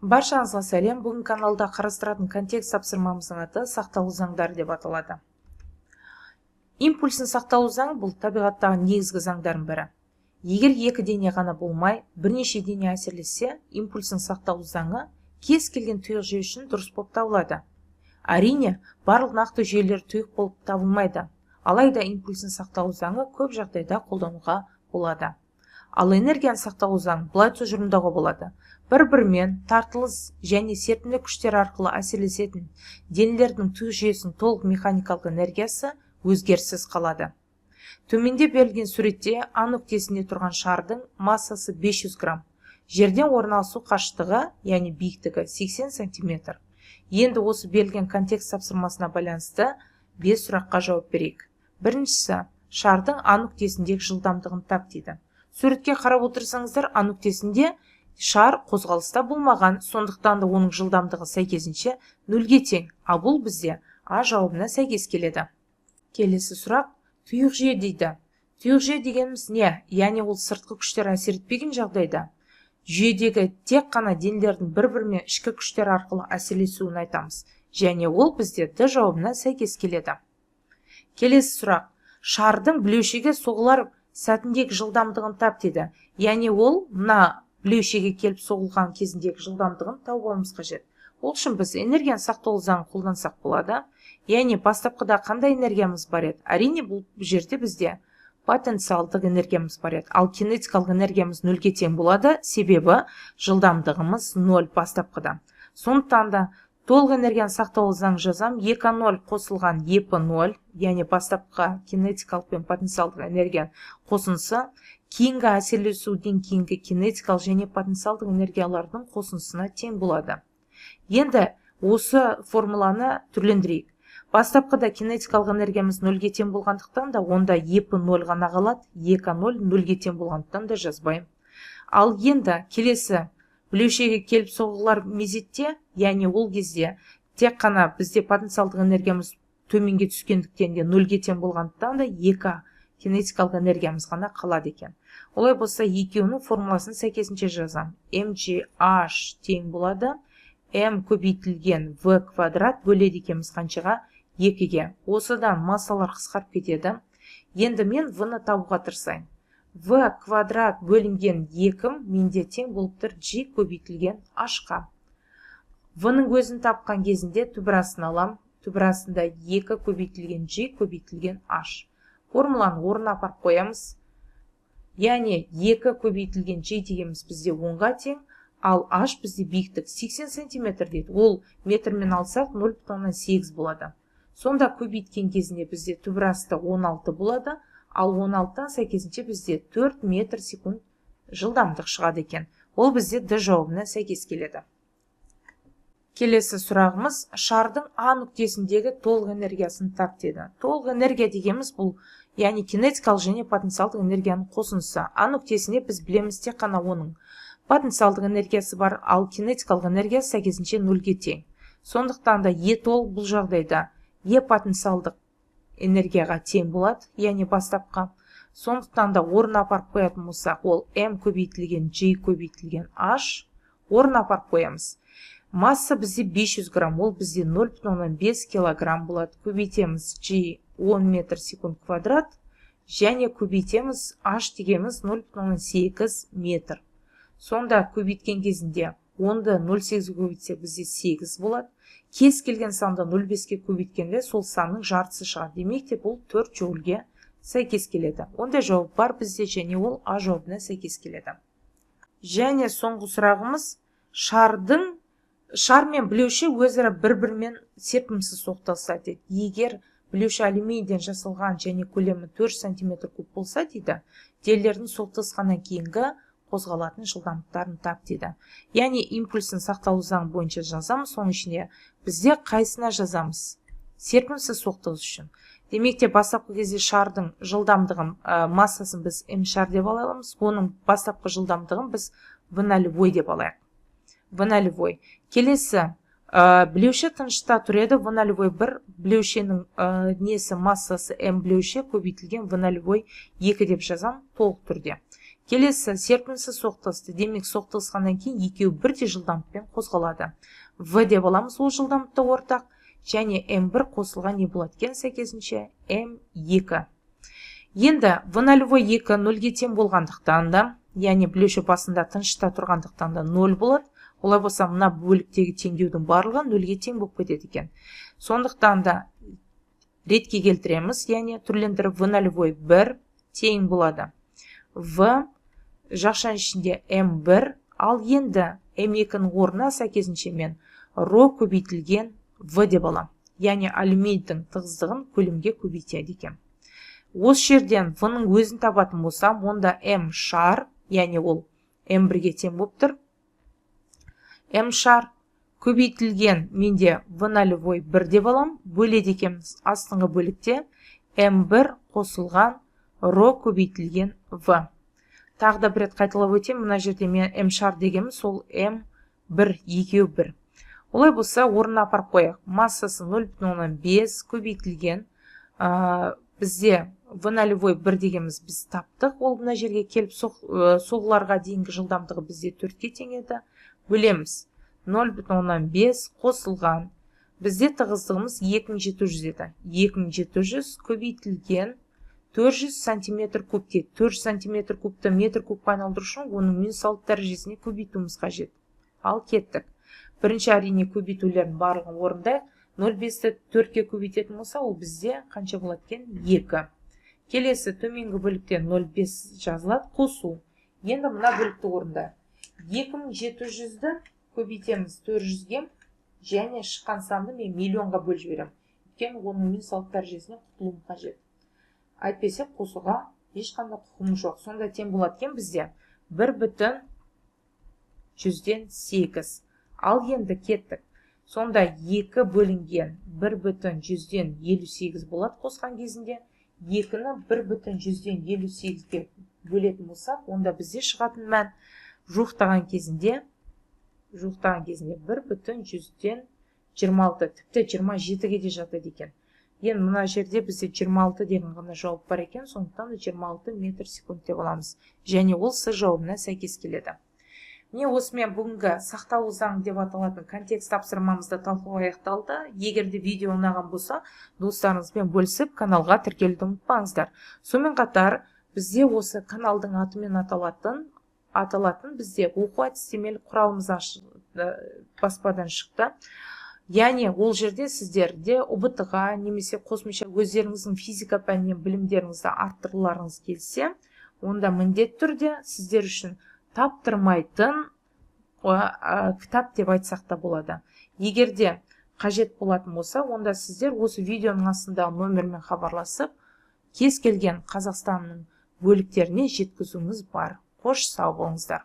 Баршаңызға сәлем. Бүгін каналда қарастыратын контекст тапсырмамыздың аты сақталу заңдары деп аталады. Импульсын сақталу заңы бұл табиғаттағы негізгі заңдардың бірі. Егер екі дене ғана болмай, бірнеше дене әсерлессе, импульсын сақталу заңы кез келген тұйық жүйе үшін дұрыс болып табылады. Әрине, барлық нақты жүйелер тұйық болып табылмайды. Алайда импульсын сақталу заңы көп жағдайда қолдануға болады. Ал энергияны сақталу заңы былай тұжырымдауға болады. Бір-бірімен тартылыс және серпімді күштер арқылы әсерлесетін денелердің тұйық жүйесінің толық механикалық энергиясы өзгеріссіз қалады. Төменде берілген суретте А нүктесінде тұрған шардың массасы 500 грамм. Жерден орналасу қашықтығы, яғни биіктігі 80 см. Енді осы берілген контекст тапсырмасына байланысты 5 сұраққа жауап берейік. Біріншісі, шардың А нүктесіндегі жылдамдығын тап дейді. Суретке қарап отырсаңыздар, А нүктесінде шар қозғалыста болмаған, сондықтан да оның жылдамдығы сәйкесінше 0-ге тең, а бұл бізде А жауабына сәйкес келеді. Келесі сұрақ, тұйық жүйе дейді. Тұйық жүйе дегеніміз не? Яғни ол сыртқы күштер әсер етпеген жағдайда жүйедегі тек қана денелердің бір-бірімен ішкі күштер арқылы әсерлесуін айтамыз. Және ол бізде Д жауабына сәйкес келеді. Келесі сұрақ, шардың білеушіге соғылар сәтіндегі жылдамдығын тап дейді. Яғни ол мына білеушіге келіп соғылған кезіндегі жылдамдығын табуымыз қажет. Ол үшін біз энергияны сақталу заңын қолдансақ болады. Яғни бастапқыда қандай энергиямыз бар еді? Әрине, бұл жерде бізде потенциалдық энергиямыз бар еді. Ал кинетикалық энергиямыз 0-ге тең болады, себебі жылдамдығымыз 0 бастапқыда. Сондықтан да толық энергияны сақталу заңын жазам. 2-0 қосылған EP0, яғни бастапқы кинетикалық пен потенциалдық энергияның қосындысы кейінгі әсерлесуден кейінгі кинетикалық және потенциалдық энергиялардың қосындысына тең болады. Енді осы формуланы түрлендірейік. Бастапқыда кинетикалық энергиямыз 0-ге тең болғандықтан да онда EP0 ғана қалады, 2-0 0-ге тең болғандықтан да жазбаймын. Ал енді келесі білеушіге келіп соғылар мезетте, яғни ол кезде тек қана бізде потенциалдық энергиямыз төменге түскендіктен де 0-ге тең болғандықтан да 2 кинетикалық энергиямыз ғана қалады екен. Олай болса екеуінің формуласын сәйкесінше жазам. mgh тең болады, m көбейтілген v квадрат бөледі екенбіз қаншаға? 2-ге. Осыдан массалар қысқарып кетеді. Енді мен v-ны табуға тырысайын. v квадрат бөлінген 2 менде тең болып тұр g көбейтілген h-қа. v-ның өзін тапқан кезінде түбірасын алам. Түбірасында 2 көбейтілген g көбейтілген h. Формуланы орнына апарып қоямыз. Яғни 2 көбейтілген g дегеніміз бізде 10-ға тең, ал h бізде биіктік 80 см дейді. Ол метрмен алсақ 0,8 болады. Сонда көбейткен кезінде бізде түбірасты 16 болады, ал 16-тан сәйкесінше бізде 4 метр секунд жылдамдық шығады екен. Ол бізде Д жауабына сәйкес келеді. Келесі сұрағымыз, шардың А нүктесіндегі толық энергиясын тап деді. Толық энергия дегеніміз бұл, яғни кинетикалық және потенциалдық энергияның қосындысы. А нүктесінде біз білеміз тек қана оның потенциалдық энергиясы бар, ал кинетикалық энергиясы сәйкесінше 0-ге тең. Сондықтан да Е толық бұл жағдайда Е потенциалдық энергияға тең болады, яғни бастапқы. Сондықтан да орнына апарып қоятын болсақ, ол m көбейтілген g көбейтілген h. Орнына апарып қоямыз. Масса бізде 500 грамм, ол бізде 0,5 килограмм болады. Көбейтеміз g 10 метр секунд квадрат, және көбейтеміз h дегеніміз 0,8 метр. Сонда көбейткен кезінде 10-ды 0,8-ге көбейтсе бізде 8 болады. Кез келген санды 0,5-ге көбейткенде сол санның жартысы шығады. Демек те бұл 4 джоульге сәйкес келеді. Онда жауап бар бізде, және ол А жауабына сәйкес келеді. Және соңғы сұрағымыз, шар мен білеуші өзара бір-бірімен серпімсіз соқтығысады. Егер білеуші алюминийден жасалған және көлемі 4 см куб болса дейді, денелердің соқтығысқаннан кейінгі қозғалатын жылдамдықтарын тап дейді. Яғни импульсын сақталу заңы бойынша жазамыз, соның ішінде бізде қайсына жазамыз? Серпімсіз соқтығыс үшін. Демек те бастапқы кезде шардың жылдамдығын, массасын біз m шар деп аламыз, оның бастапқы жылдамдығын біз v0 деп алайық. v0. Келесі, білеуші тыныштықта тұр еді, v0 1, білеушінің несі массасы m білеуші көбейтілген v0 2 деп жазам толық түрде. Келесі серпінсіз соқтығысты. Демек соқтығысқаннан кейін екеуі бірдей жылдамдықпен қозғалады. В деп аламыз ол жылдамдықта ортақ. Және М1 қосылған не болады екен сәйкесінше М2. Енді В0 2 0-ге тең болғандықтан да, яғни білеуші басында тыныштықта тұрғандықтан да 0 болады. Олай болса мына бөліктегі теңдеудің барлығы 0-ге тең болып кетеді екен. Сондықтан да ретке келтіреміз, яғни түрлендіріп В0 1 тең болады. В жақшаның ішінде М1, ал енді М2-ның орнына сәйкесінше мен ро көбейтілген В деп алам. Яғни алюминийдің тығыздығын көлемге көбейтеді екен. Осы жерден В-ның өзін табатын болсам, онда М шар, яғни ол М1-ге тең болып тұр. М шар көбейтілген менде В0 1 деп алам. Бөледі екенбіз астыңғы бөлікте М1 қосылған ро көбейтілген В. Тағы да бір рет қайталап өтем. Мына жерде мен М шар дегеніміз сол М1 екеуі 1. Олай болса орнына апарып қояйық. Массасы 0,5 көбейтілген. Бізде В0 1 дегеніміз біз таптық. Ол мына жерге келіп соғыларға дейінгі жылдамдығы бізде 4-ке тең еді. Бөлеміз. 0,5 қосылған. Бізде тығыздығымыз 2700 еді. 2700 көбейтілген 400 сантиметр кубте. 400 сантиметр кубты метр кубқа айналдыру үшін оның -6 дәрежесіне көбейтуіміз қажет. Ал кеттік. Бірінші әрине көбейтулердің барлығын орындайық. 0,5-ті 4-ке көбейтетін болса, ол бізде қанша болады екен? 2. Келесі төменгі бөлікте 0,5 жазылады, қосу. Енді мына бөлікті орындайық. 2700-ді көбейтеміз 400-ге, және шыққан санды мен миллионға бөліп жіберем. Өйткені оның -6 дәрежесіне құтылуым қажет. Әйтпесе қосуға ешқандай құқым жоқ. Сонда тең болады екен бізде 1/8. Ал енді кеттік. Сонда 2 бөлінген 1/158 болады қосқан кезінде. 2-ні 1/158-ге бөлетін болсақ, онда бізде шығатын мән жуықтаған кезінде 1/126, тіпті 27-ге де жатады екен. Енді мына жерде бізде 26 деген ғана жауап бар екен, сондықтан 26 метр секунд деп аламыз. Және ол С жауабына сәйкес келеді. Міне осымен бүгінгі сақталу заңы деп аталатын контекст тапсырмамызды талқылау аяқталды. Егер де видео ұнаған болса, достарыңызбен бөлісіп, каналға тіркелуді ұмытпаңыздар. Сонымен қатар, бізде осы каналдың атымен аталатын бізде оқу әдістемелік құралымыз баспадан шықты. Яғни ол жерде сіздерде ұбт-ға немесе қосымша өздеріңіздің физика пәнінен білімдеріңізді арттыруларыңыз келсе, онда міндетті түрде сіздер үшін таптырмайтын кітап деп айтсақ та болады. Егер де қажет болатын болса, онда сіздер осы видеоның астындағы нөмірмен хабарласып, кез келген Қазақстанның бөліктеріне жеткізуіңіз бар. Қош сау болыңыздар.